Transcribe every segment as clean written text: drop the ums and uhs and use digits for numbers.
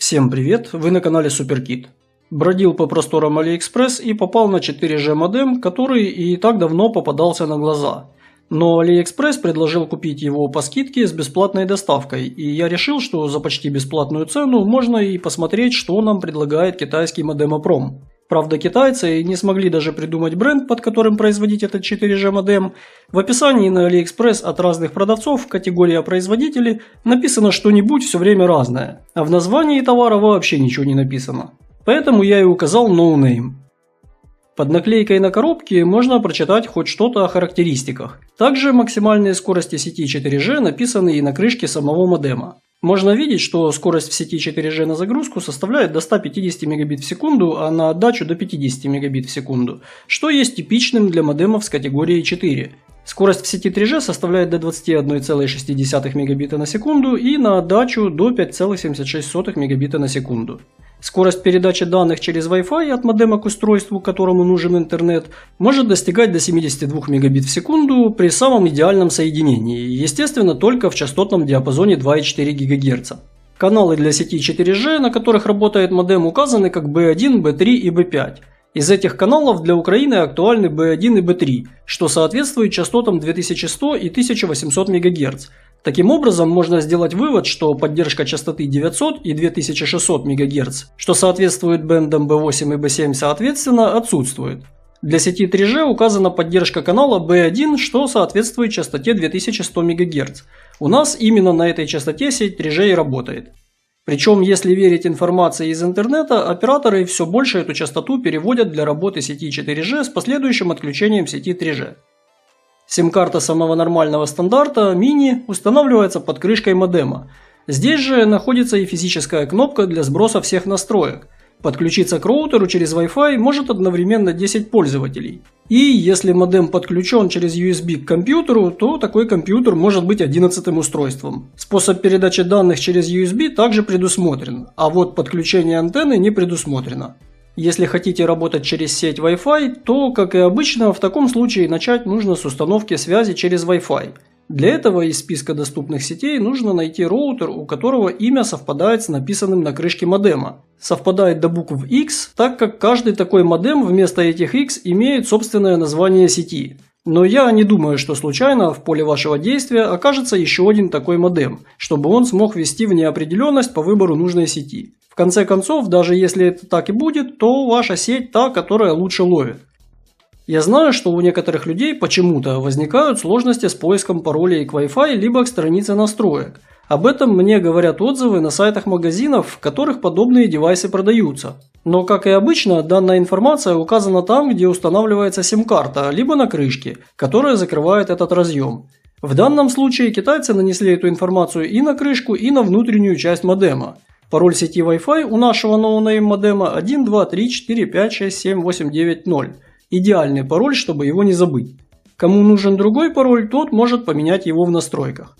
Всем привет, вы на канале SuperKit. Бродил по просторам AliExpress и попал на 4G модем, который и так давно попадался на глаза. Но AliExpress предложил купить его по скидке с бесплатной доставкой, и я решил, что за почти бесплатную цену можно и посмотреть, что нам предлагает китайский модем Aprom. Правда, китайцы не смогли даже придумать бренд, под которым производить этот 4G модем. В описании на AliExpress от разных продавцов в категории производителей написано что-нибудь все время разное, а в названии товара вообще ничего не написано. Поэтому я и указал no name. Под наклейкой на коробке можно прочитать хоть что-то о характеристиках. Также максимальные скорости сети 4G написаны и на крышке самого модема. Можно видеть, что скорость в сети 4G на загрузку составляет до 150 Мбит в секунду, а на отдачу до 50 Мбит в секунду, что есть типичным для модемов с категории 4. Скорость в сети 3G составляет до 21,6 Мбит на секунду и на отдачу до 5,76 Мбит на секунду. Скорость передачи данных через Wi-Fi от модема к устройству, которому нужен интернет, может достигать до 72 Мбит в секунду при самом идеальном соединении, естественно, только в частотном диапазоне 2,4 ГГц. Каналы для сети 4G, на которых работает модем, указаны как B1, B3 и B5. Из этих каналов для Украины актуальны B1 и B3, что соответствует частотам 2100 и 1800 МГц. Таким образом, можно сделать вывод, что поддержка частоты 900 и 2600 МГц, что соответствует бендам B8 и B7 соответственно, отсутствует. Для сети 3G указана поддержка канала B1, что соответствует частоте 2100 МГц. У нас именно на этой частоте сеть 3G и работает. Причем, если верить информации из интернета, операторы все больше эту частоту переводят для работы сети 4G с последующим отключением сети 3G. Сим-карта самого нормального стандарта, мини, устанавливается под крышкой модема. Здесь же находится и физическая кнопка для сброса всех настроек. Подключиться к роутеру через Wi-Fi может одновременно 10 пользователей. И если модем подключен через USB к компьютеру, то такой компьютер может быть 11-м устройством. Способ передачи данных через USB также предусмотрен, а вот подключение антенны не предусмотрено. Если хотите работать через сеть Wi-Fi, то, как и обычно, в таком случае начать нужно с установки связи через Wi-Fi. Для этого из списка доступных сетей нужно найти роутер, у которого имя совпадает с написанным на крышке модема. Совпадает до букв X, так как каждый такой модем вместо этих X имеет собственное название сети. Но я не думаю, что случайно в поле вашего действия окажется еще один такой модем, чтобы он смог ввести в неопределенность по выбору нужной сети. В конце концов, даже если это так и будет, то ваша сеть та, которая лучше ловит. Я знаю, что у некоторых людей почему-то возникают сложности с поиском паролей к Wi-Fi либо к странице настроек. Об этом мне говорят отзывы на сайтах магазинов, в которых подобные девайсы продаются. Но, как и обычно, данная информация указана там, где устанавливается сим-карта, либо на крышке, которая закрывает этот разъем. В данном случае китайцы нанесли эту информацию и на крышку, и на внутреннюю часть модема. Пароль сети Wi-Fi у нашего no-name модема 1, 2, 3, 4, 5, 6, 7, 8, 9, 0. Идеальный пароль, чтобы его не забыть. Кому нужен другой пароль, тот может поменять его в настройках.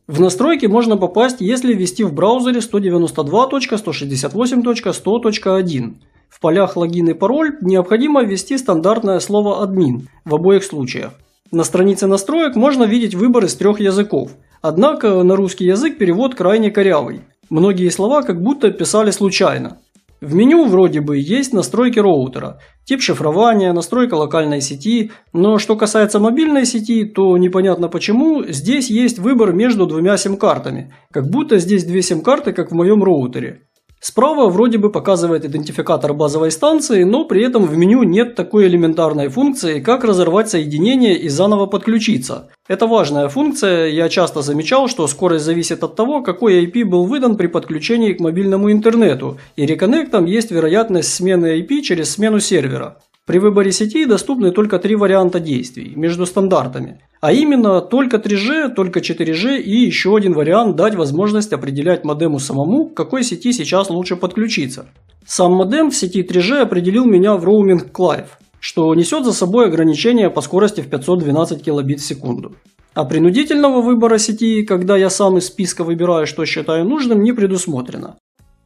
В настройки можно попасть, если ввести в браузере 192.168.100.1. В полях логин и пароль необходимо ввести стандартное слово «админ» в обоих случаях. На странице настроек можно видеть выбор из 3 языков. Однако на русский язык перевод крайне корявый. Многие слова как будто писали случайно. В меню вроде бы есть настройки роутера, тип шифрования, настройка локальной сети, но что касается мобильной сети, то непонятно почему здесь есть выбор между двумя сим-картами, как будто здесь две сим-карты, как в моем роутере. Справа вроде бы показывает идентификатор базовой станции, но при этом в меню нет такой элементарной функции, как разорвать соединение и заново подключиться. Это важная функция, я часто замечал, что скорость зависит от того, какой IP был выдан при подключении к мобильному интернету, и реконнектом есть вероятность смены IP через смену сервера. При выборе сети доступны только 3 варианта действий между стандартами, а именно только 3G, только 4G и еще один вариант дать возможность определять модему самому, к какой сети сейчас лучше подключиться. Сам модем в сети 3G определил меня в Roaming Clive, что несет за собой ограничение по скорости в 512 кбит в секунду. А принудительного выбора сети, когда я сам из списка выбираю, что считаю нужным, не предусмотрено.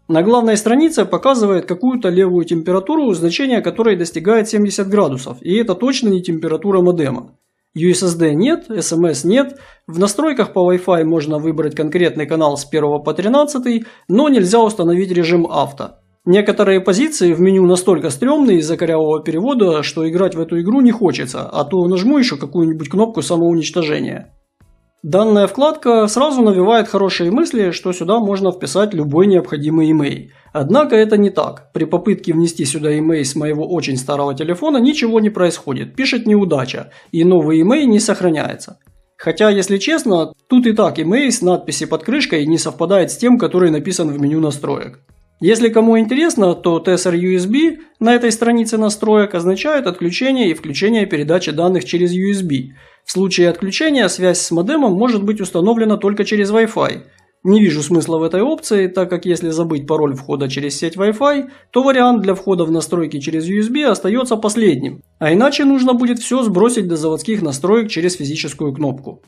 На главной странице показывает какую-то левую температуру, значение которой достигает 70 градусов, и это точно не температура модема. USSD нет, SMS нет, в настройках по Wi-Fi можно выбрать конкретный канал с 1 по 13, но нельзя установить режим авто. Некоторые позиции в меню настолько стрёмные из-за корявого перевода, что играть в эту игру не хочется, а то нажму еще какую-нибудь кнопку самоуничтожения. Данная вкладка сразу навевает хорошие мысли, что сюда можно вписать любой необходимый имей. Однако это не так. При попытке внести сюда имей с моего очень старого телефона ничего не происходит, пишет неудача, и новый имей не сохраняется. Хотя, если честно, тут и так имей с надписью под крышкой не совпадает с тем, который написан в меню настроек. Если кому интересно, то TESR USB на этой странице настроек означает отключение и включение передачи данных через USB. В случае отключения связь с модемом может быть установлена только через Wi-Fi. Не вижу смысла в этой опции, так как если забыть пароль входа через сеть Wi-Fi, то вариант для входа в настройки через USB остается последним, а иначе нужно будет все сбросить до заводских настроек через физическую кнопку.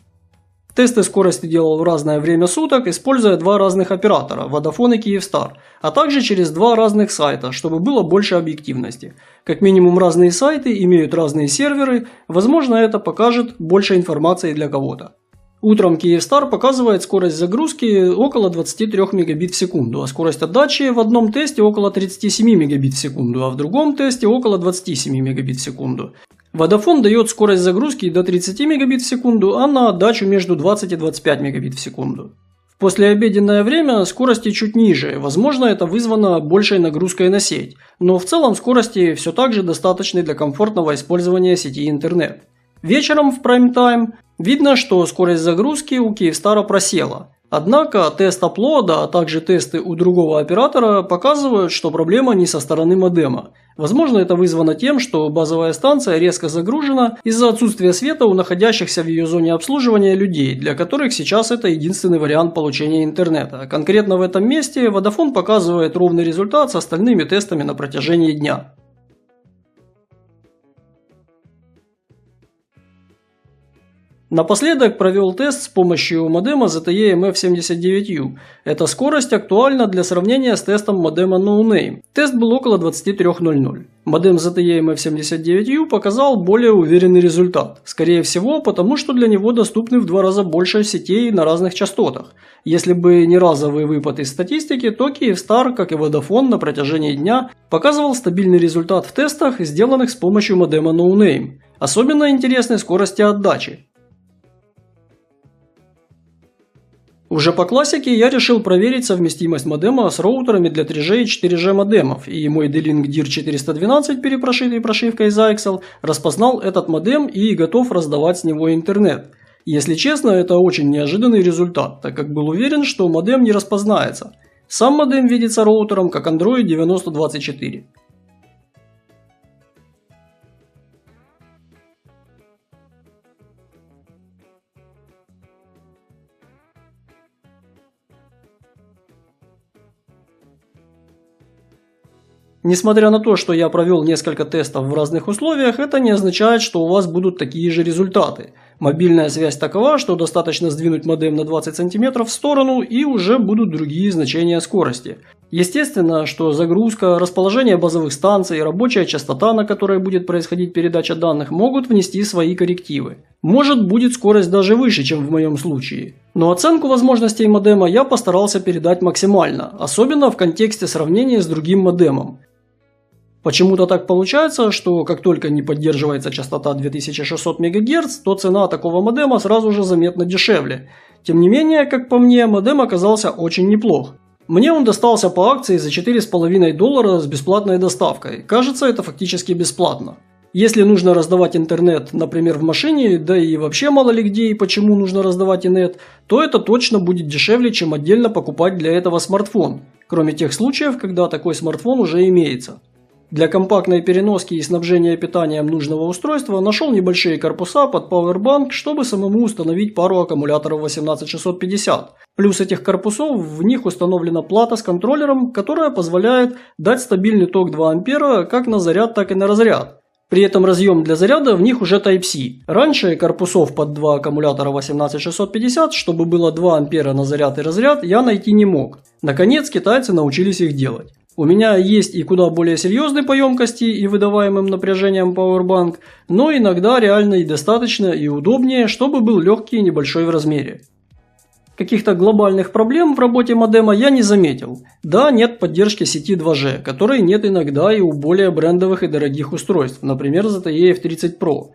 Тесты скорости делал в разное время суток, используя два разных оператора – Vodafone и Kyivstar, а также через два разных сайта, чтобы было больше объективности. Как минимум разные сайты имеют разные серверы, возможно это покажет больше информации для кого-то. Утром Kyivstar показывает скорость загрузки около 23 мегабит в секунду, а скорость отдачи в одном тесте около 37 мегабит в секунду, а в другом тесте около 27 мегабит в секунду. Vodafone дает скорость загрузки до 30 мегабит в секунду, а на отдачу между 20 и 25 мегабит в секунду. В послеобеденное время скорости чуть ниже, возможно это вызвано большей нагрузкой на сеть, но в целом скорости все так же достаточны для комфортного использования сети интернет. Вечером в прайм-тайм видно, что скорость загрузки у Kyivstar просела. Однако тест аплода, а также тесты у другого оператора показывают, что проблема не со стороны модема. Возможно это вызвано тем, что базовая станция резко загружена из-за отсутствия света у находящихся в ее зоне обслуживания людей, для которых сейчас это единственный вариант получения интернета. Конкретно в этом месте Vodafone показывает ровный результат с остальными тестами на протяжении дня. Напоследок провел тест с помощью модема ZTE MF79U. Эта скорость актуальна для сравнения с тестом модема NoName. Тест был около 23:00. Модем ZTE MF79U показал более уверенный результат. Скорее всего, потому что для него доступны в 2 раза больше сетей на разных частотах. Если бы не разовый выпад из статистики, то Kyivstar, как и Vodafone, на протяжении дня показывал стабильный результат в тестах, сделанных с помощью модема NoName. Особенно интересны скорости отдачи. Уже по классике я решил проверить совместимость модема с роутерами для 3G и 4G модемов, и мой D-Link DIR412, перепрошитый прошивкой Zyxel, распознал этот модем и готов раздавать с него интернет. Если честно, это очень неожиданный результат, так как был уверен, что модем не распознается. Сам модем видится роутером как Android 9024. Несмотря на то, что я провел несколько тестов в разных условиях, это не означает, что у вас будут такие же результаты. Мобильная связь такова, что достаточно сдвинуть модем на 20 см в сторону и уже будут другие значения скорости. Естественно, что загрузка, расположение базовых станций, рабочая частота, на которой будет происходить передача данных, могут внести свои коррективы. Может, будет скорость даже выше, чем в моем случае. Но оценку возможностей модема я постарался передать максимально, особенно в контексте сравнения с другим модемом. Почему-то так получается, что как только не поддерживается частота 2600 МГц, то цена такого модема сразу же заметно дешевле. Тем не менее, как по мне, модем оказался очень неплох. Мне он достался по акции за $4,5 с бесплатной доставкой. Кажется, это фактически бесплатно. Если нужно раздавать интернет, например, в машине, да и вообще мало ли где и почему нужно раздавать инет, то это точно будет дешевле, чем отдельно покупать для этого смартфон. Кроме тех случаев, когда такой смартфон уже имеется. Для компактной переноски и снабжения питанием нужного устройства нашел небольшие корпуса под Powerbank, чтобы самому установить пару аккумуляторов 18650. Плюс этих корпусов в них установлена плата с контроллером, которая позволяет дать стабильный ток 2 А как на заряд, так и на разряд. При этом разъем для заряда в них уже Type-C. Раньше корпусов под 2 аккумулятора 18650, чтобы было 2 ампера на заряд и разряд, я найти не мог. Наконец китайцы научились их делать. У меня есть и куда более серьезные по емкости и выдаваемым напряжением Powerbank, но иногда реально и достаточно и удобнее, чтобы был легкий и небольшой в размере. Каких-то глобальных проблем в работе модема я не заметил. Да, нет поддержки сети 2G, которой нет иногда и у более брендовых и дорогих устройств, например ZTE F30 Pro.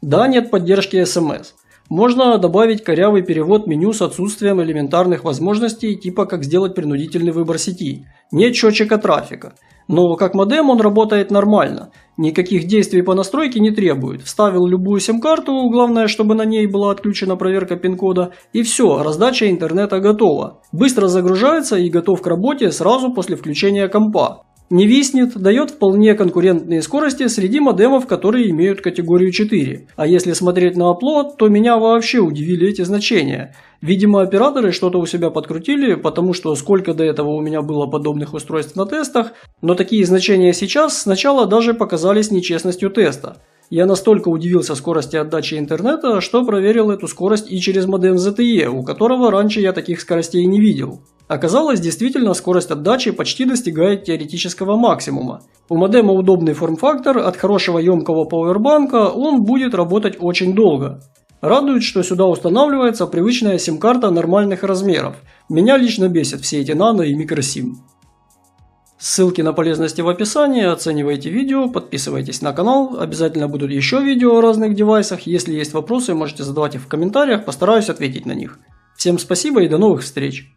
Да, нет поддержки SMS. Можно добавить корявый перевод меню с отсутствием элементарных возможностей, типа как сделать принудительный выбор сети. Нет счетчика трафика. Но как модем он работает нормально. Никаких действий по настройке не требует. Вставил любую сим-карту, главное, чтобы на ней была отключена проверка пин-кода, и все, раздача интернета готова. Быстро загружается и готов к работе сразу после включения компа. Не виснет, дает вполне конкурентные скорости среди модемов, которые имеют категорию 4. А если смотреть на upload, то меня вообще удивили эти значения. Видимо, операторы что-то у себя подкрутили, потому что сколько до этого у меня было подобных устройств на тестах, но такие значения сейчас сначала даже показались нечестностью теста. Я настолько удивился скорости отдачи интернета, что проверил эту скорость и через модем ZTE, у которого раньше я таких скоростей не видел. Оказалось, действительно скорость отдачи почти достигает теоретического максимума. У модема удобный форм-фактор, от хорошего емкого пауэрбанка он будет работать очень долго. Радует, что сюда устанавливается привычная сим-карта нормальных размеров. Меня лично бесят все эти нано и микросим. Ссылки на полезности в описании, оценивайте видео, подписывайтесь на канал, обязательно будут еще видео о разных девайсах, если есть вопросы, можете задавать их в комментариях, постараюсь ответить на них. Всем спасибо и до новых встреч!